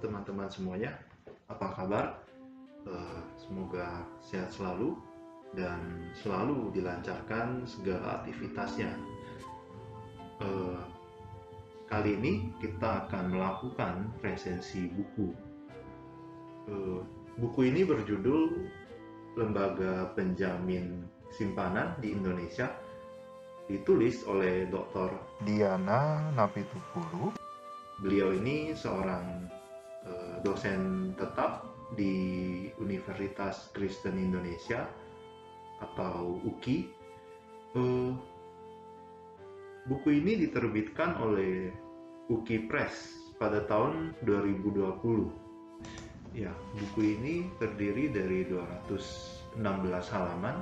teman-teman semuanya, apa kabar? Semoga sehat selalu dan selalu dilancarkan segala aktivitasnya. Kali ini kita akan melakukan resensi buku. Buku ini berjudul Lembaga Penjamin Simpanan di Indonesia, ditulis oleh Dr. Diana Napitupulu. Beliau ini seorang dosen tetap di Universitas Kristen Indonesia atau UKI. Buku ini diterbitkan oleh UKI Press pada tahun 2020. Ya, buku ini terdiri dari 216 halaman,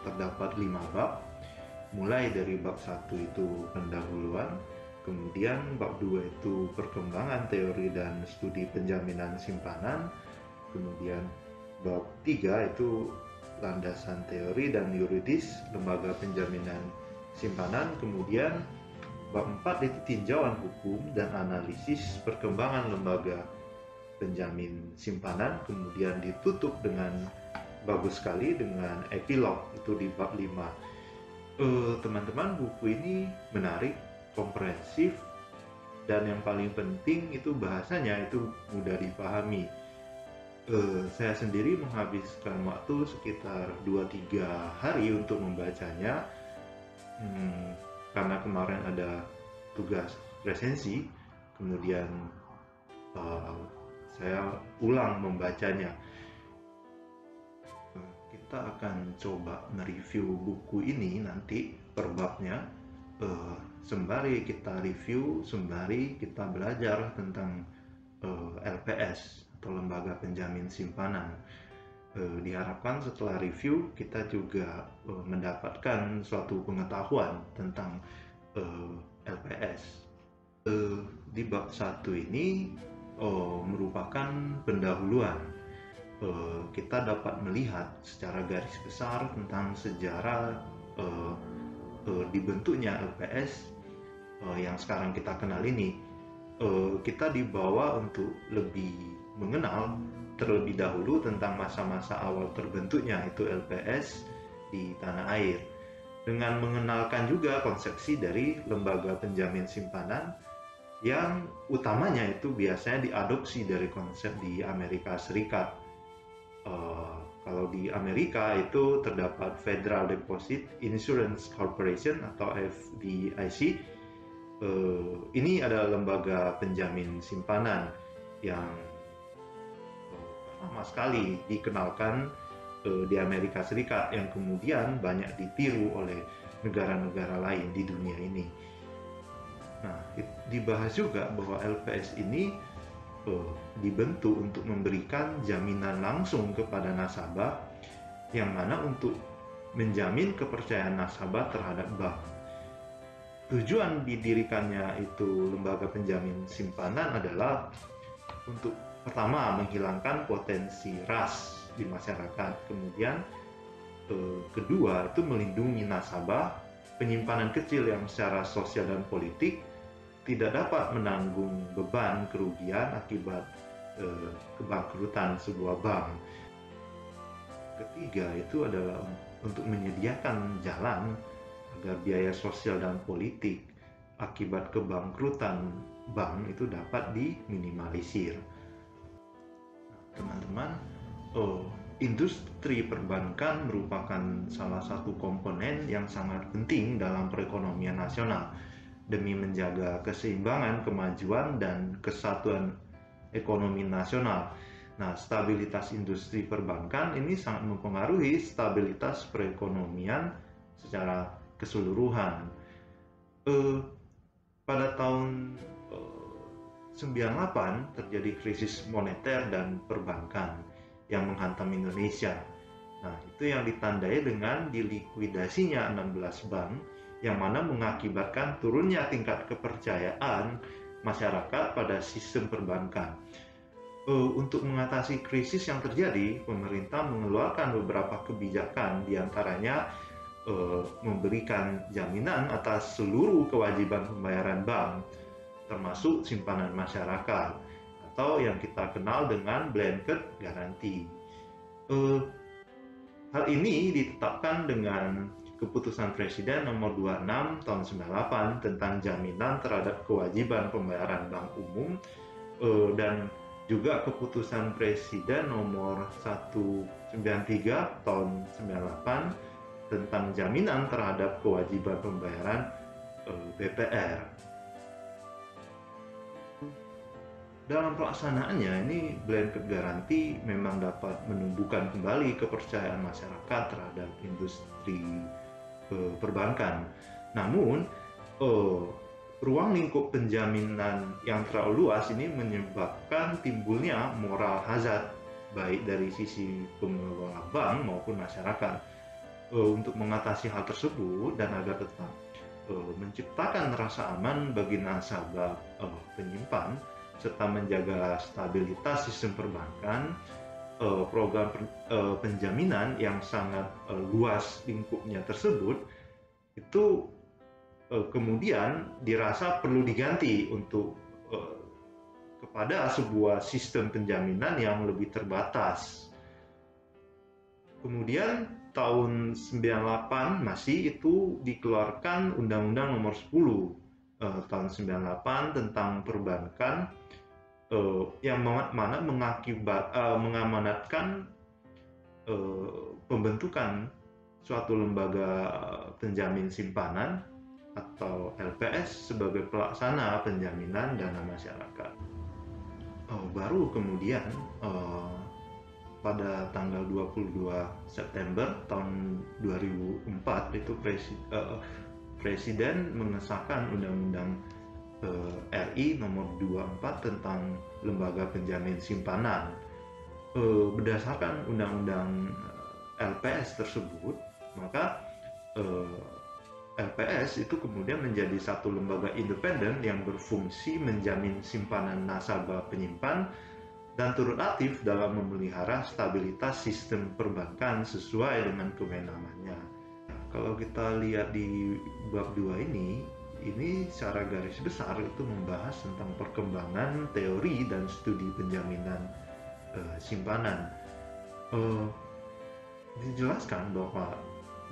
terdapat 5 bab, mulai dari bab 1 itu pendahuluan, kemudian bab 2 itu perkembangan teori dan studi penjaminan simpanan, kemudian bab 3 itu landasan teori dan yuridis lembaga penjaminan simpanan, kemudian bab 4 itu tinjauan hukum dan analisis perkembangan lembaga penjamin simpanan, kemudian ditutup dengan bagus sekali dengan epilog itu di bab 5. Teman-teman, buku ini menarik, komprehensif, dan yang paling penting itu bahasanya itu mudah dipahami. Saya sendiri menghabiskan waktu sekitar 2-3 hari untuk membacanya, karena kemarin ada tugas resensi, kemudian saya ulang membacanya. Kita akan coba mereview buku ini nanti per babnya, sembari kita review, sembari kita belajar tentang LPS atau Lembaga Penjamin Simpanan. Diharapkan setelah review kita juga mendapatkan suatu pengetahuan tentang LPS. Di bab 1 ini merupakan pendahuluan. Kita dapat melihat secara garis besar tentang sejarah dibentuknya LPS yang sekarang kita kenal ini. Kita dibawa untuk lebih mengenal terlebih dahulu tentang masa-masa awal terbentuknya itu LPS di tanah air, dengan mengenalkan juga konsepsi dari lembaga penjamin simpanan yang utamanya itu biasanya diadopsi dari konsep di Amerika Serikat. Kalau di Amerika itu terdapat Federal Deposit Insurance Corporation atau FDIC. Ini adalah lembaga penjamin simpanan yang pertama sekali dikenalkan di Amerika Serikat, yang kemudian banyak ditiru oleh negara-negara lain di dunia ini. Nah, dibahas juga bahwa LPS ini dibentuk untuk memberikan jaminan langsung kepada nasabah, yang mana untuk menjamin kepercayaan nasabah terhadap bank. Tujuan didirikannya itu lembaga penjamin simpanan adalah untuk pertama menghilangkan potensi ras di masyarakat, kemudian kedua itu melindungi nasabah penyimpanan kecil yang secara sosial dan politik tidak dapat menanggung beban kerugian akibat kebangkrutan sebuah bank. Ketiga itu adalah untuk menyediakan jalan agar biaya sosial dan politik akibat kebangkrutan bank itu dapat diminimalisir. Teman-teman, industri perbankan merupakan salah satu komponen yang sangat penting dalam perekonomian nasional demi menjaga keseimbangan, kemajuan, dan kesatuan ekonomi nasional. Nah, stabilitas industri perbankan ini sangat mempengaruhi stabilitas perekonomian secara keseluruhan. Pada tahun 98 terjadi krisis moneter dan perbankan yang menghantam Indonesia. Nah, itu yang ditandai dengan dilikuidasinya 16 bank, yang mana mengakibatkan turunnya tingkat kepercayaan masyarakat pada sistem perbankan. Untuk mengatasi krisis yang terjadi, pemerintah mengeluarkan beberapa kebijakan, diantaranya memberikan jaminan atas seluruh kewajiban pembayaran bank, termasuk simpanan masyarakat atau yang kita kenal dengan blanket garansi. Hal ini ditetapkan dengan Keputusan Presiden Nomor 26 Tahun 98 tentang jaminan terhadap kewajiban pembayaran bank umum, dan juga Keputusan Presiden Nomor 193 Tahun 98 tentang jaminan terhadap kewajiban pembayaran BPR. Dalam pelaksanaannya, ini blanket garansi memang dapat menumbuhkan kembali kepercayaan masyarakat terhadap industri perbankan. Namun, ruang lingkup penjaminan yang terlalu luas ini menyebabkan timbulnya moral hazard, baik dari sisi pengelola bank maupun masyarakat. Untuk mengatasi hal tersebut dan agar tetap menciptakan rasa aman bagi nasabah penyimpan, serta menjaga stabilitas sistem perbankan, program penjaminan yang sangat luas lingkupnya tersebut itu kemudian dirasa perlu diganti untuk kepada sebuah sistem penjaminan yang lebih terbatas. Kemudian tahun 98 masih itu dikeluarkan Undang-Undang Nomor 10 tahun 98 tentang perbankan, yang mana mengamanatkan pembentukan suatu lembaga penjamin simpanan atau LPS sebagai pelaksana penjaminan dana masyarakat. Baru kemudian pada tanggal 22 September tahun 2004 itu Presiden mengesahkan Undang-Undang RI Nomor 24 tentang Lembaga Penjamin Simpanan. Berdasarkan Undang-Undang LPS tersebut, maka LPS itu kemudian menjadi satu lembaga independen yang berfungsi menjamin simpanan nasabah penyimpan dan turut aktif dalam memelihara stabilitas sistem perbankan sesuai dengan kewenangannya. Kalau kita lihat di bab 2 ini secara garis besar itu membahas tentang perkembangan teori dan studi penjaminan simpanan. Dijelaskan bahwa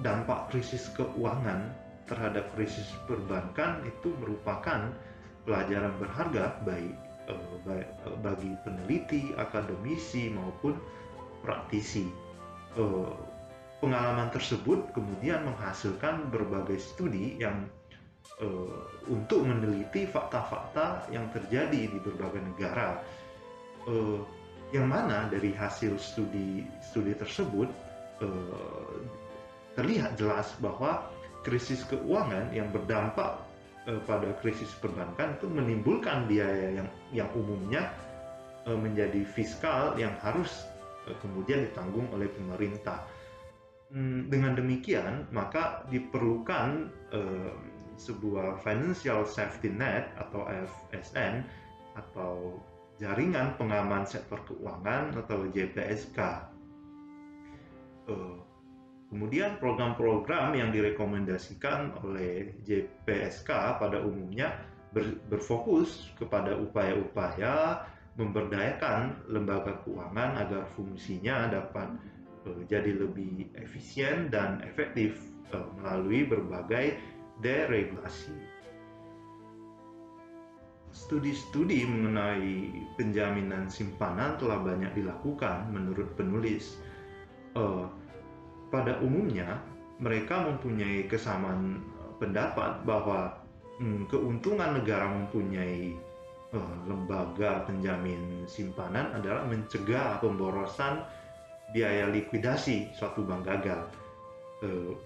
dampak krisis keuangan terhadap krisis perbankan itu merupakan pelajaran berharga bagi peneliti, akademisi maupun praktisi. Pengalaman tersebut kemudian menghasilkan berbagai studi yang untuk meneliti fakta-fakta yang terjadi di berbagai negara, yang mana dari hasil studi tersebut terlihat jelas bahwa krisis keuangan yang berdampak pada krisis perbankan itu menimbulkan biaya yang umumnya menjadi fiskal yang harus kemudian ditanggung oleh pemerintah. Dengan demikian, maka diperlukan sebuah financial safety net atau FSN atau jaringan pengaman sektor keuangan atau JPSK. Kemudian program-program yang direkomendasikan oleh JPSK pada umumnya berfokus kepada upaya-upaya memberdayakan lembaga keuangan agar fungsinya dapat jadi lebih efisien dan efektif melalui berbagai deregulasi. Studi-studi mengenai penjaminan simpanan telah banyak dilakukan menurut penulis. Pada umumnya, mereka mempunyai kesamaan pendapat bahwa keuntungan negara mempunyai lembaga penjamin simpanan adalah mencegah pemborosan biaya likuidasi suatu bank gagal.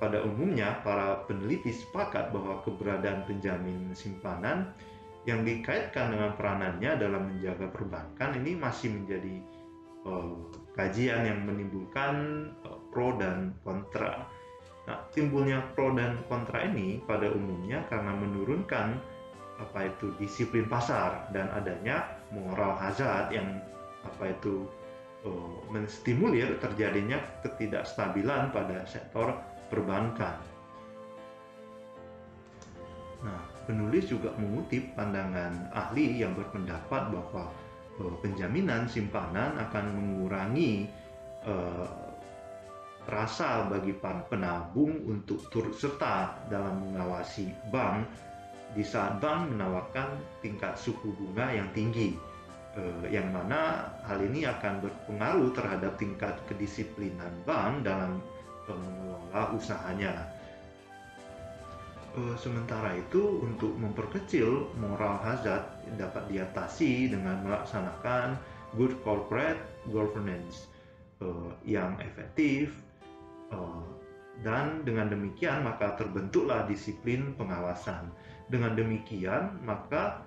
Pada umumnya, para peneliti sepakat bahwa keberadaan penjamin simpanan yang dikaitkan dengan peranannya dalam menjaga perbankan ini masih menjadi kajian yang menimbulkan pro dan kontra. Nah, timbulnya pro dan kontra ini pada umumnya karena menurunkan disiplin pasar dan adanya moral hazard yang menstimulir terjadinya ketidakstabilan pada sektor perbankan. Nah, penulis juga mengutip pandangan ahli yang berpendapat bahwa penjaminan simpanan akan mengurangi eh, rasa bagi para penabung untuk turut serta dalam mengawasi bank di saat bank menawarkan tingkat suku bunga yang tinggi, yang mana hal ini akan berpengaruh terhadap tingkat kedisiplinan bank dalam mengelola usahanya. Sementara itu, untuk memperkecil moral hazard dapat diatasi dengan melaksanakan good corporate governance yang efektif, dan dengan demikian maka terbentuklah disiplin pengawasan. Dengan demikian maka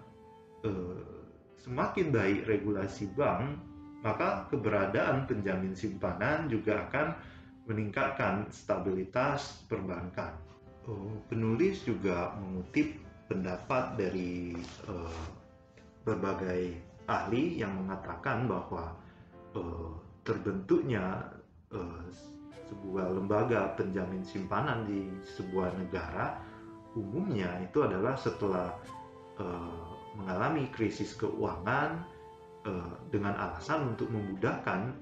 semakin baik regulasi bank, maka keberadaan penjamin simpanan juga akan meningkatkan stabilitas perbankan. Penulis juga mengutip pendapat dari berbagai ahli yang mengatakan bahwa terbentuknya sebuah lembaga penjamin simpanan di sebuah negara umumnya itu adalah setelah mengalami krisis keuangan dengan alasan untuk memudahkan,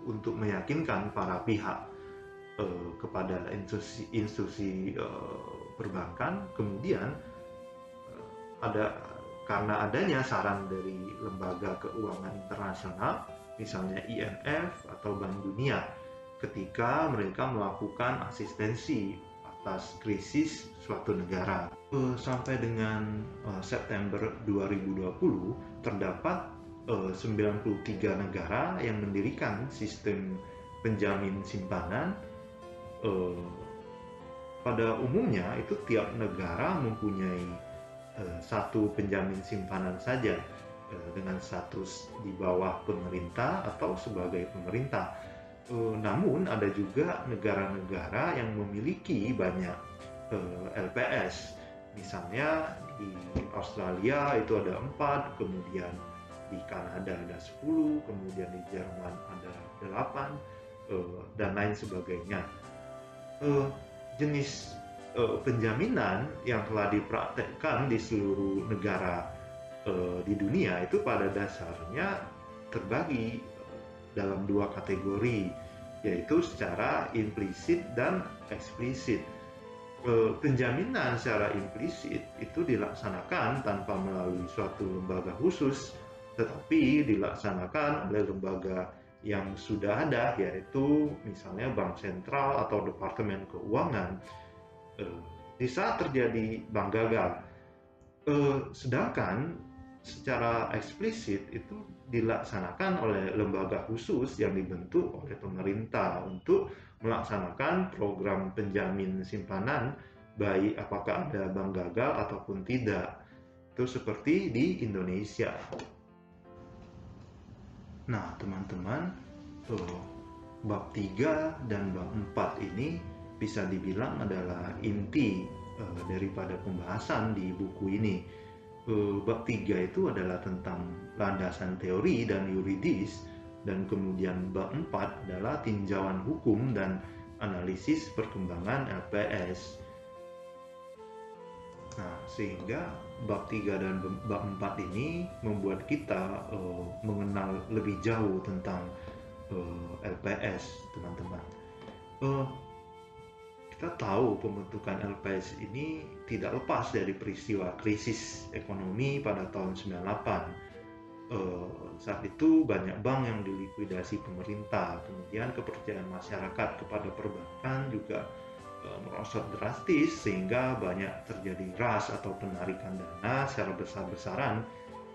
untuk meyakinkan para pihak kepada institusi perbankan. Kemudian karena adanya saran dari lembaga keuangan internasional, misalnya IMF atau Bank Dunia, ketika mereka melakukan asistensi atas krisis suatu negara. Sampai dengan September 2020 terdapat 93 negara yang mendirikan sistem penjamin simpanan. Pada umumnya itu tiap negara mempunyai satu penjamin simpanan saja dengan status di bawah pemerintah atau sebagai pemerintah. Namun ada juga negara-negara yang memiliki banyak LPS. Misalnya di Australia itu ada 4, kemudian di Kanada ada 10, kemudian di Jerman ada 8, dan lain sebagainya. Jenis penjaminan yang telah dipraktekkan di seluruh negara di dunia itu pada dasarnya terbagi dalam 2 kategori, yaitu secara implisit dan eksplisit. Penjaminan secara implisit itu dilaksanakan tanpa melalui suatu lembaga khusus, tetapi dilaksanakan oleh lembaga yang sudah ada, yaitu misalnya bank sentral atau departemen keuangan di saat terjadi bank gagal. Sedangkan secara eksplisit itu dilaksanakan oleh lembaga khusus yang dibentuk oleh pemerintah untuk melaksanakan program penjamin simpanan, baik apakah ada bank gagal ataupun tidak. Itu seperti di Indonesia. Nah, teman-teman, bab 3 dan bab 4 ini bisa dibilang adalah inti daripada pembahasan di buku ini. Bab 3 itu adalah tentang landasan teori dan yuridis, dan kemudian bab 4 adalah tinjauan hukum dan analisis perkembangan LPS. Nah, sehingga bab 3 dan bab 4 ini membuat kita mengenal lebih jauh tentang LPS, teman-teman. Kita tahu pembentukan LPS ini tidak lepas dari peristiwa krisis ekonomi pada tahun 98. Saat itu banyak bank yang dilikuidasi pemerintah, kemudian kepercayaan masyarakat kepada perbankan juga merosot drastis, sehingga banyak terjadi rush atau penarikan dana secara besar-besaran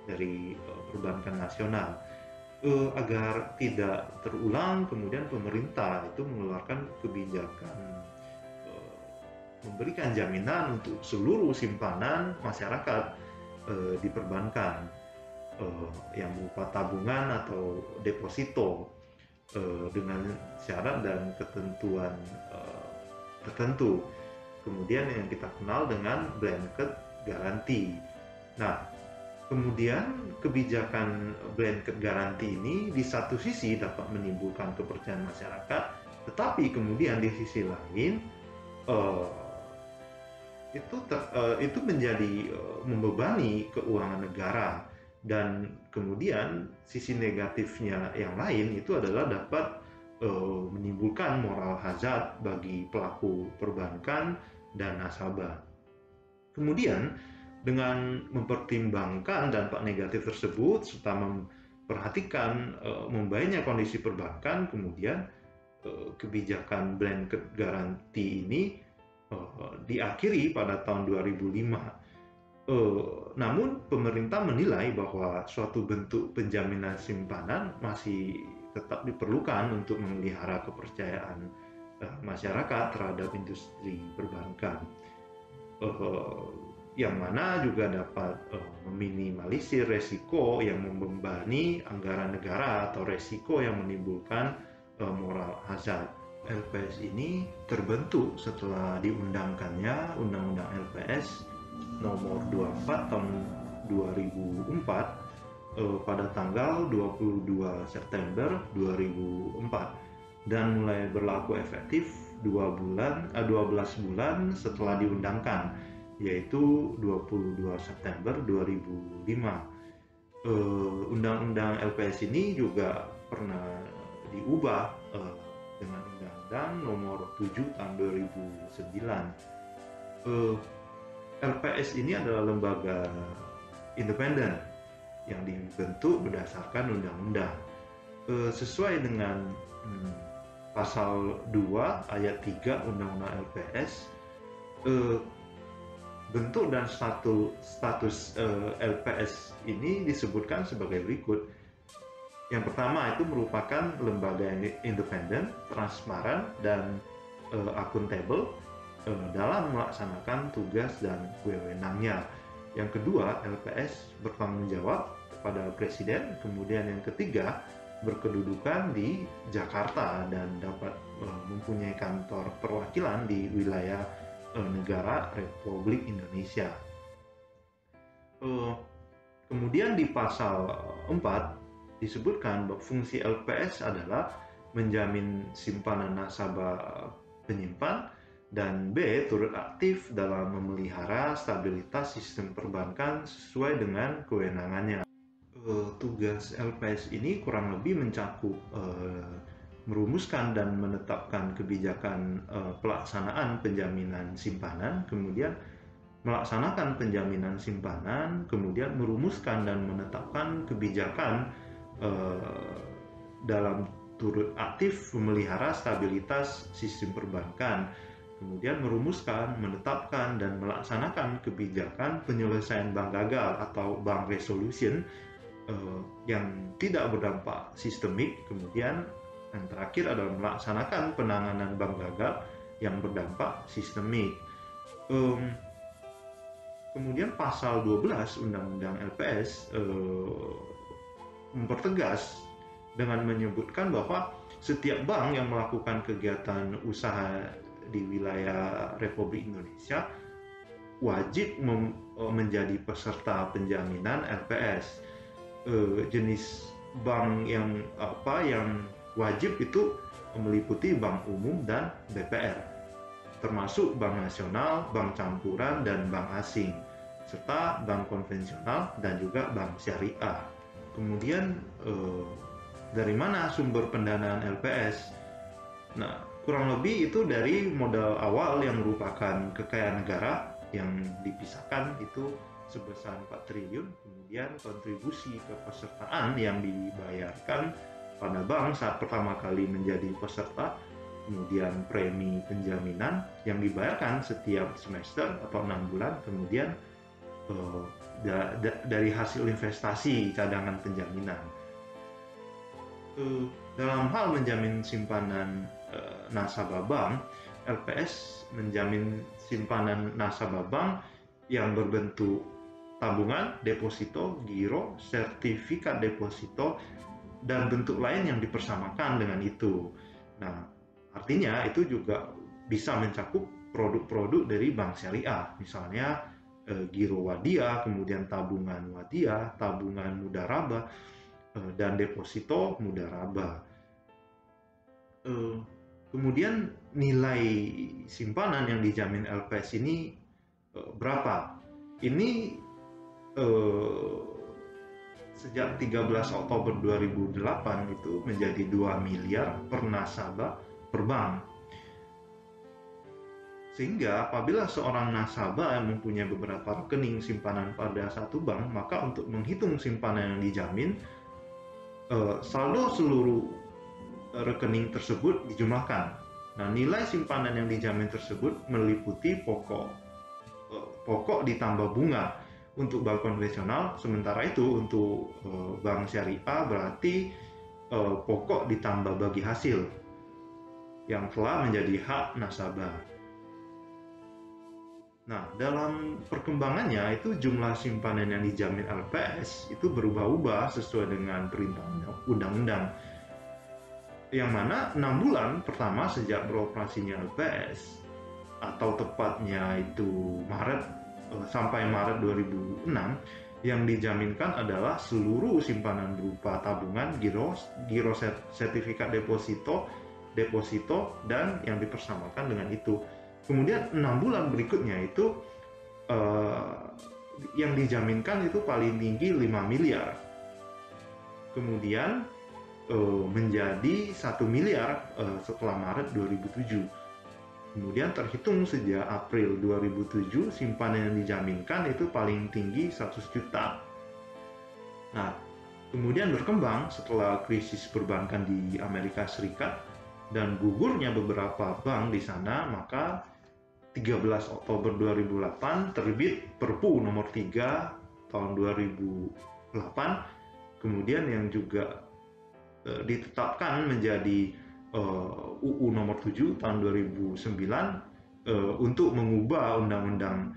dari perbankan nasional. Agar tidak terulang, kemudian pemerintah itu mengeluarkan kebijakan memberikan jaminan untuk seluruh simpanan masyarakat di perbankan yang berupa tabungan atau deposito dengan syarat dan ketentuan tertentu. Kemudian yang kita kenal dengan blanket garanti. Nah, kemudian kebijakan blanket garanti ini di satu sisi dapat menimbulkan kepercayaan masyarakat, tetapi kemudian di sisi lain itu menjadi membebani keuangan negara, dan kemudian sisi negatifnya yang lain itu adalah dapat menimbulkan moral hazard bagi pelaku perbankan dan nasabah. Kemudian dengan mempertimbangkan dampak negatif tersebut serta memperhatikan membaiknya kondisi perbankan, kemudian kebijakan blanket guarantee ini diakhiri pada tahun 2005. Namun pemerintah menilai bahwa suatu bentuk penjaminan simpanan masih tetap diperlukan untuk memelihara kepercayaan masyarakat terhadap industri perbankan, yang mana juga dapat meminimalisir resiko yang membebani anggaran negara atau resiko yang menimbulkan moral hazard. LPS ini terbentuk setelah diundangkannya Undang-Undang LPS nomor 24 tahun 2004 pada tanggal 22 September 2004 dan mulai berlaku efektif 12 bulan setelah diundangkan, yaitu 22 September 2005. Undang-Undang LPS ini juga pernah diubah dengan Undang-Undang nomor 7 tahun 2009. LPS ini adalah lembaga independen yang dibentuk berdasarkan undang-undang. Sesuai dengan pasal 2 ayat 3 Undang-Undang LPS, bentuk dan status LPS ini disebutkan sebagai berikut. Yang pertama itu merupakan lembaga independen, transparan, dan akuntabel dalam melaksanakan tugas dan wewenangnya. Yang kedua, LPS bertanggung jawab kepada Presiden. Kemudian yang ketiga, berkedudukan di Jakarta dan dapat mempunyai kantor perwakilan di wilayah negara Republik Indonesia. Kemudian di pasal 4 disebutkan bahwa fungsi LPS adalah menjamin simpanan nasabah penyimpan, dan B, turut aktif dalam memelihara stabilitas sistem perbankan sesuai dengan kewenangannya. Tugas LPS ini kurang lebih mencakup merumuskan dan menetapkan kebijakan pelaksanaan penjaminan simpanan, kemudian melaksanakan penjaminan simpanan, kemudian merumuskan dan menetapkan kebijakan dalam turut aktif memelihara stabilitas sistem perbankan, kemudian merumuskan, menetapkan, dan melaksanakan kebijakan penyelesaian bank gagal atau bank resolution yang tidak berdampak sistemik, kemudian yang terakhir adalah melaksanakan penanganan bank gagal yang berdampak sistemik. Kemudian pasal 12 Undang-Undang LPS mempertegas dengan menyebutkan bahwa setiap bank yang melakukan kegiatan usaha di wilayah Republik Indonesia wajib menjadi peserta penjaminan LPS. Jenis bank yang wajib itu meliputi bank umum dan BPR, termasuk bank nasional, bank campuran, dan bank asing, serta bank konvensional dan juga bank syariah. Kemudian dari mana sumber pendanaan LPS? Nah, kurang lebih itu dari modal awal yang merupakan kekayaan negara yang dipisahkan itu sebesar 4 triliun, kemudian kontribusi kepesertaan yang dibayarkan pada bank saat pertama kali menjadi peserta, kemudian premi penjaminan yang dibayarkan setiap semester atau 6 bulan, kemudian dari hasil investasi cadangan penjaminan. Dalam hal menjamin simpanan nasabah bank, LPS menjamin simpanan nasabah bank yang berbentuk tabungan, deposito, giro, sertifikat deposito, dan bentuk lain yang dipersamakan dengan itu. Nah, artinya itu juga bisa mencakup produk-produk dari bank syariah, misalnya giro wadiyah, kemudian tabungan wadiyah, tabungan mudharabah, dan deposito mudharabah. Kemudian nilai simpanan yang dijamin LPS ini berapa? Ini sejak 13 Oktober 2008 itu menjadi 2 miliar per nasabah per bank. Sehingga apabila seorang nasabah yang mempunyai beberapa rekening simpanan pada satu bank, maka untuk menghitung simpanan yang dijamin, saldo seluruh rekening tersebut dijumlahkan. Nah, nilai simpanan yang dijamin tersebut meliputi pokok ditambah bunga untuk bank konvensional, sementara itu untuk bank syariah berarti pokok ditambah bagi hasil yang telah menjadi hak nasabah. Nah, dalam perkembangannya itu jumlah simpanan yang dijamin LPS itu berubah-ubah sesuai dengan perintah undang-undang. Yang mana 6 bulan pertama sejak beroperasinya LPS, atau tepatnya itu sampai Maret 2006, yang dijaminkan adalah seluruh simpanan berupa tabungan, giro sertifikat deposito, dan yang dipersamakan dengan itu. Kemudian 6 bulan berikutnya itu yang dijaminkan itu paling tinggi 5 miliar. Kemudian menjadi 1 miliar setelah Maret 2007. Kemudian terhitung sejak April 2007, simpanan yang dijaminkan itu paling tinggi 100 juta. Nah, kemudian berkembang setelah krisis perbankan di Amerika Serikat dan gugurnya beberapa bank di sana, maka 13 Oktober 2008 terbit Perpu nomor 3 tahun 2008, kemudian yang juga ditetapkan menjadi UU nomor 7 tahun 2009 untuk mengubah undang-undang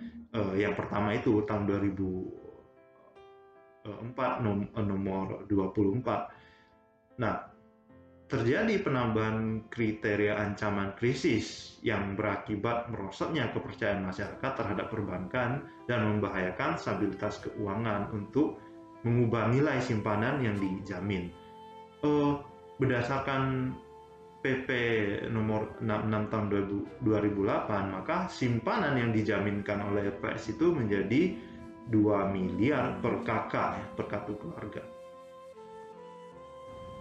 yang pertama itu tahun 2004 nomor 24. Nah, terjadi penambahan kriteria ancaman krisis yang berakibat merosotnya kepercayaan masyarakat terhadap perbankan dan membahayakan stabilitas keuangan untuk mengubah nilai simpanan yang dijamin. Berdasarkan PP nomor 66 tahun 2008, maka simpanan yang dijaminkan oleh LPS itu menjadi 2 miliar per kakak, per kartu keluarga.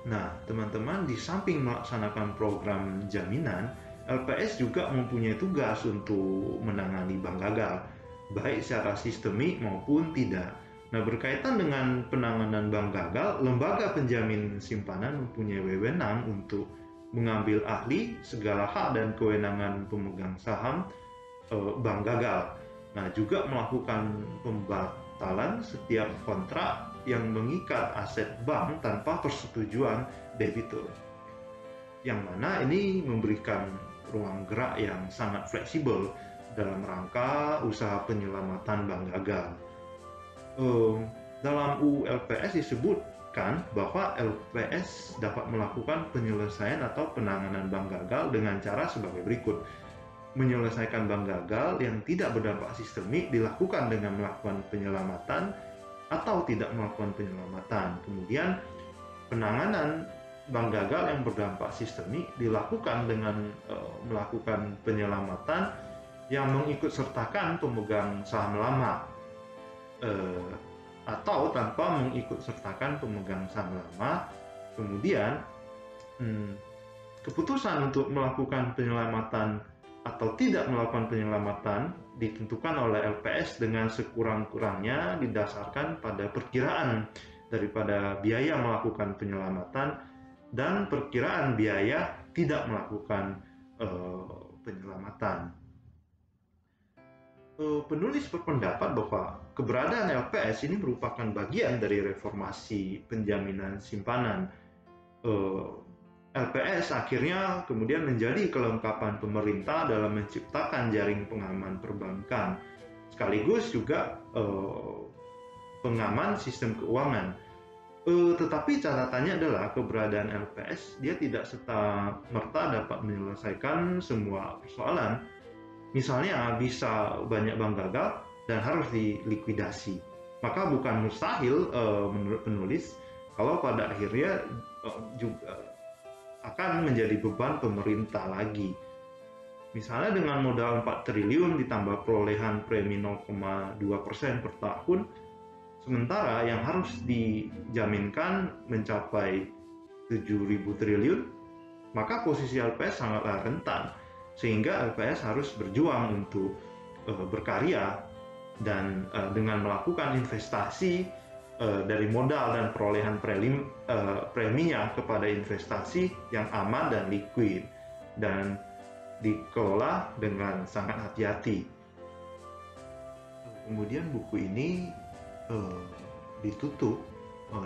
Nah, teman-teman, di samping melaksanakan program jaminan, LPS juga mempunyai tugas untuk menangani bank gagal, baik secara sistemik maupun tidak. Nah, berkaitan dengan penanganan bank gagal, lembaga penjamin simpanan mempunyai wewenang untuk mengambil ahli segala hak dan kewenangan pemegang saham bank gagal. Nah, juga melakukan pembatalan setiap kontrak yang mengikat aset bank tanpa persetujuan debitur, yang mana ini memberikan ruang gerak yang sangat fleksibel dalam rangka usaha penyelamatan bank gagal. Dalam UU LPS disebutkan bahwa LPS dapat melakukan penyelesaian atau penanganan bank gagal dengan cara sebagai berikut. Menyelesaikan bank gagal yang tidak berdampak sistemik dilakukan dengan melakukan penyelamatan atau tidak melakukan penyelamatan. Kemudian penanganan bank gagal yang berdampak sistemik dilakukan dengan melakukan penyelamatan yang mengikut sertakan pemegang saham lama atau tanpa mengikut sertakan pemegang saham lama. Kemudian keputusan untuk melakukan penyelamatan atau tidak melakukan penyelamatan ditentukan oleh LPS dengan sekurang-kurangnya didasarkan pada perkiraan daripada biaya melakukan penyelamatan dan perkiraan biaya tidak melakukan penyelamatan. Penulis berpendapat bahwa keberadaan LPS ini merupakan bagian dari reformasi penjaminan simpanan. LPS akhirnya kemudian menjadi kelengkapan pemerintah dalam menciptakan jaring pengaman perbankan, sekaligus juga pengaman sistem keuangan. Tetapi catatannya adalah keberadaan LPS dia tidak serta-merta dapat menyelesaikan semua persoalan. Misalnya bisa banyak bank gagal dan harus dilikuidasi. Maka bukan mustahil menurut penulis kalau pada akhirnya juga akan menjadi beban pemerintah lagi. Misalnya dengan modal 4 triliun ditambah perolehan premi 0,2% per tahun, sementara yang harus dijaminkan mencapai 7.000 triliun, maka posisi LPS sangatlah rentan, sehingga LPS harus berjuang untuk berkarya dan dengan melakukan investasi dari modal dan perolehan preminya kepada investasi yang aman dan liquid dan dikelola dengan sangat hati-hati. Kemudian buku ini ditutup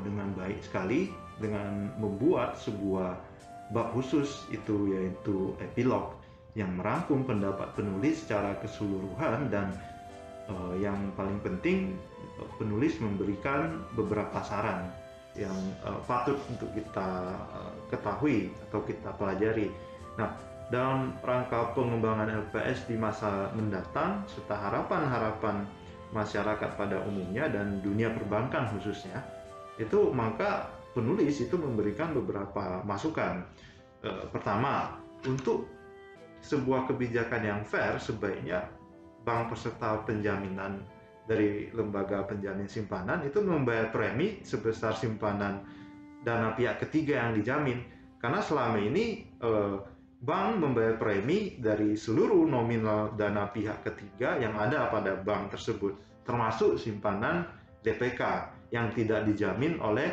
dengan baik sekali dengan membuat sebuah bab khusus yaitu epilog yang merangkum pendapat penulis secara keseluruhan dan yang paling penting penulis memberikan beberapa saran yang patut untuk kita ketahui atau kita pelajari. Nah, dalam rangka pengembangan LPS di masa mendatang serta harapan-harapan masyarakat pada umumnya dan dunia perbankan khususnya, itu maka penulis itu memberikan beberapa masukan. Pertama, untuk sebuah kebijakan yang fair, sebaiknya bank peserta penjaminan dari lembaga penjamin simpanan itu membayar premi sebesar simpanan dana pihak ketiga yang dijamin. Karena selama ini bank membayar premi dari seluruh nominal dana pihak ketiga yang ada pada bank tersebut, termasuk simpanan DPK yang tidak dijamin oleh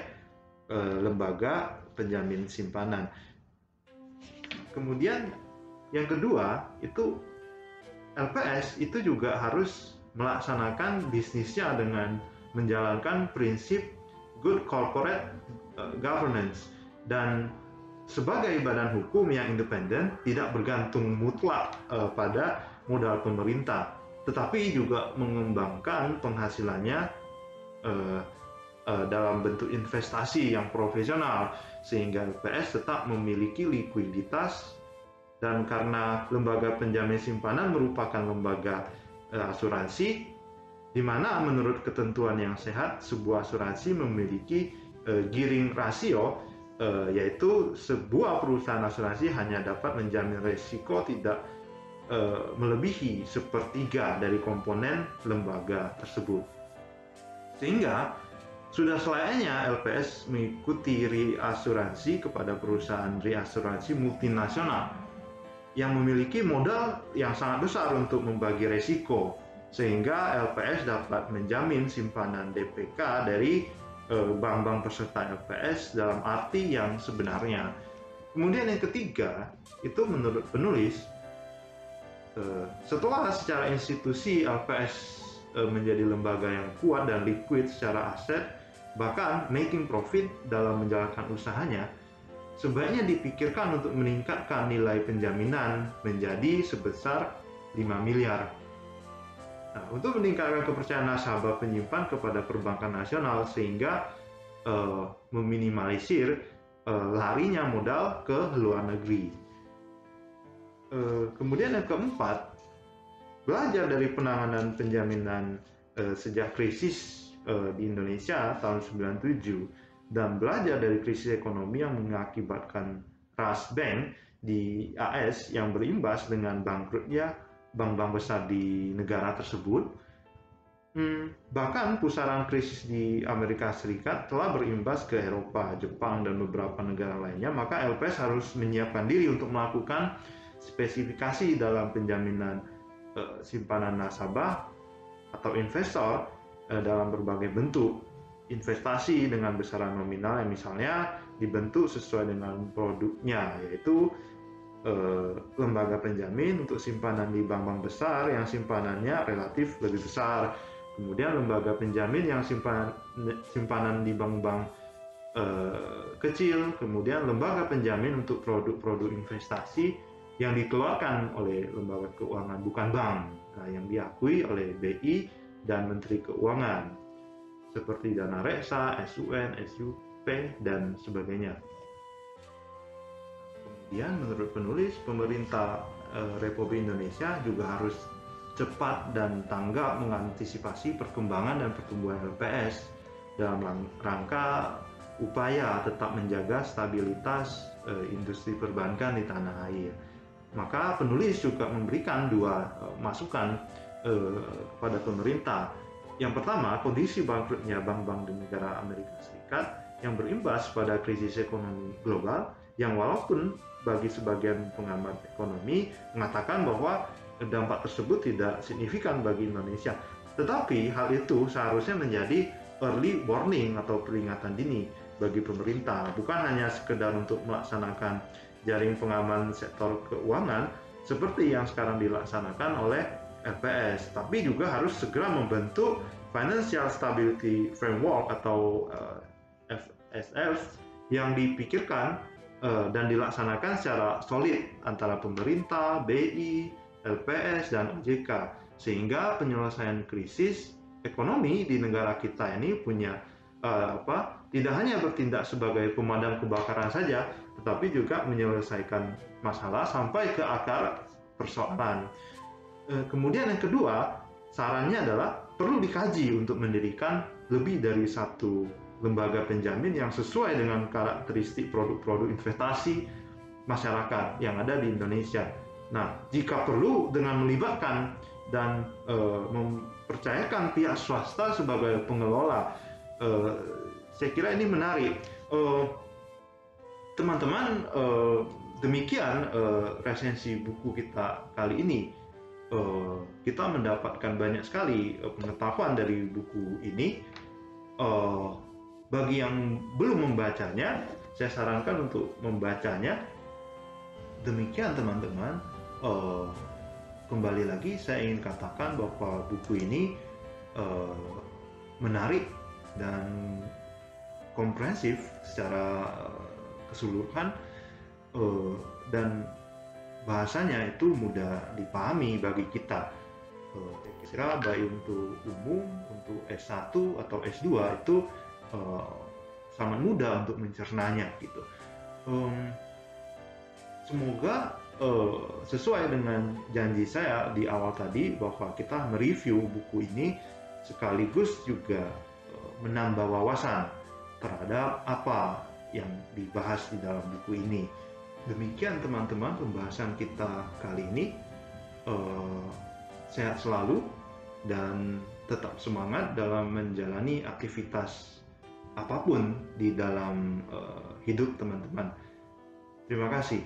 lembaga penjamin simpanan. Kemudian yang kedua, itu LPS itu juga harus melaksanakan bisnisnya dengan menjalankan prinsip good corporate governance dan sebagai badan hukum yang independen tidak bergantung mutlak pada modal pemerintah, tetapi juga mengembangkan penghasilannya dalam bentuk investasi yang profesional sehingga LPS tetap memiliki likuiditas. Dan karena lembaga penjamin simpanan merupakan lembaga asuransi, di mana menurut ketentuan yang sehat, sebuah asuransi memiliki gearing rasio, yaitu sebuah perusahaan asuransi hanya dapat menjamin risiko tidak melebihi sepertiga dari komponen lembaga tersebut. Sehingga sudah selayaknya LPS mengikuti reasuransi kepada perusahaan reasuransi multinasional yang memiliki modal yang sangat besar untuk membagi resiko, sehingga LPS dapat menjamin simpanan DPK dari bank-bank peserta LPS dalam arti yang sebenarnya. Kemudian yang ketiga, itu menurut penulis, setelah secara institusi LPS menjadi lembaga yang kuat dan liquid secara aset, bahkan making profit dalam menjalankan usahanya, sebaiknya dipikirkan untuk meningkatkan nilai penjaminan menjadi sebesar 5 miliar. Nah, untuk meningkatkan kepercayaan nasabah penyimpan kepada perbankan nasional sehingga meminimalisir larinya modal ke luar negeri. Kemudian yang keempat, belajar dari penanganan penjaminan sejak krisis di Indonesia tahun 97 dan belajar dari krisis ekonomi yang mengakibatkan Trust Bank di AS yang berimbas dengan bangkrutnya bank-bank besar di negara tersebut. Bahkan pusaran krisis di Amerika Serikat telah berimbas ke Eropa, Jepang, dan beberapa negara lainnya, maka LPS harus menyiapkan diri untuk melakukan spesifikasi dalam penjaminan simpanan nasabah atau investor dalam berbagai bentuk. Investasi dengan besaran nominal yang misalnya dibentuk sesuai dengan produknya, yaitu lembaga penjamin untuk simpanan di bank-bank besar yang simpanannya relatif lebih besar. Kemudian lembaga penjamin yang simpanan di bank-bank kecil. Kemudian lembaga penjamin untuk produk-produk investasi yang dikeluarkan oleh lembaga keuangan bukan bank, yang diakui oleh BI dan Menteri Keuangan, seperti dana reksa, SUN, SUP, dan sebagainya. Kemudian menurut penulis, pemerintah Republik Indonesia juga harus cepat dan tanggap mengantisipasi perkembangan dan pertumbuhan LPS dalam rangka upaya tetap menjaga stabilitas industri perbankan di tanah air. Maka penulis juga memberikan dua masukan kepada pemerintah. Yang pertama, kondisi bangkrutnya bank-bank di negara Amerika Serikat yang berimbas pada krisis ekonomi global, yang walaupun bagi sebagian pengamat ekonomi mengatakan bahwa dampak tersebut tidak signifikan bagi Indonesia. Tetapi hal itu seharusnya menjadi early warning atau peringatan dini bagi pemerintah, bukan hanya sekedar untuk melaksanakan jaring pengaman sektor keuangan seperti yang sekarang dilaksanakan oleh LPS, tapi juga harus segera membentuk Financial Stability Framework atau FSF yang dipikirkan dan dilaksanakan secara solid antara pemerintah, BI, LPS, dan OJK, sehingga penyelesaian krisis ekonomi di negara kita ini punya tidak hanya bertindak sebagai pemadam kebakaran saja, tetapi juga menyelesaikan masalah sampai ke akar persoalan. Kemudian yang kedua, sarannya adalah perlu dikaji untuk mendirikan lebih dari satu lembaga penjamin yang sesuai dengan karakteristik produk-produk investasi masyarakat yang ada di Indonesia. Nah, jika perlu dengan melibatkan dan mempercayakan pihak swasta sebagai pengelola, saya kira ini menarik. Teman-teman, demikian resensi buku kita kali ini. Kita mendapatkan banyak sekali pengetahuan dari buku ini. Bagi yang belum membacanya, saya sarankan untuk membacanya. Demikian teman-teman. Kembali lagi saya ingin katakan bahwa buku ini menarik dan komprehensif secara keseluruhan, dan bahasanya itu mudah dipahami bagi kita. Saya kira baik untuk umum, untuk S1 atau S2 itu sangat mudah untuk mencernanya gitu. Semoga sesuai dengan janji saya di awal tadi bahwa kita mereview buku ini sekaligus juga menambah wawasan terhadap apa yang dibahas di dalam buku ini. Demikian teman-teman pembahasan kita kali ini. Sehat selalu dan tetap semangat dalam menjalani aktivitas apapun di dalam hidup teman-teman. Terima kasih.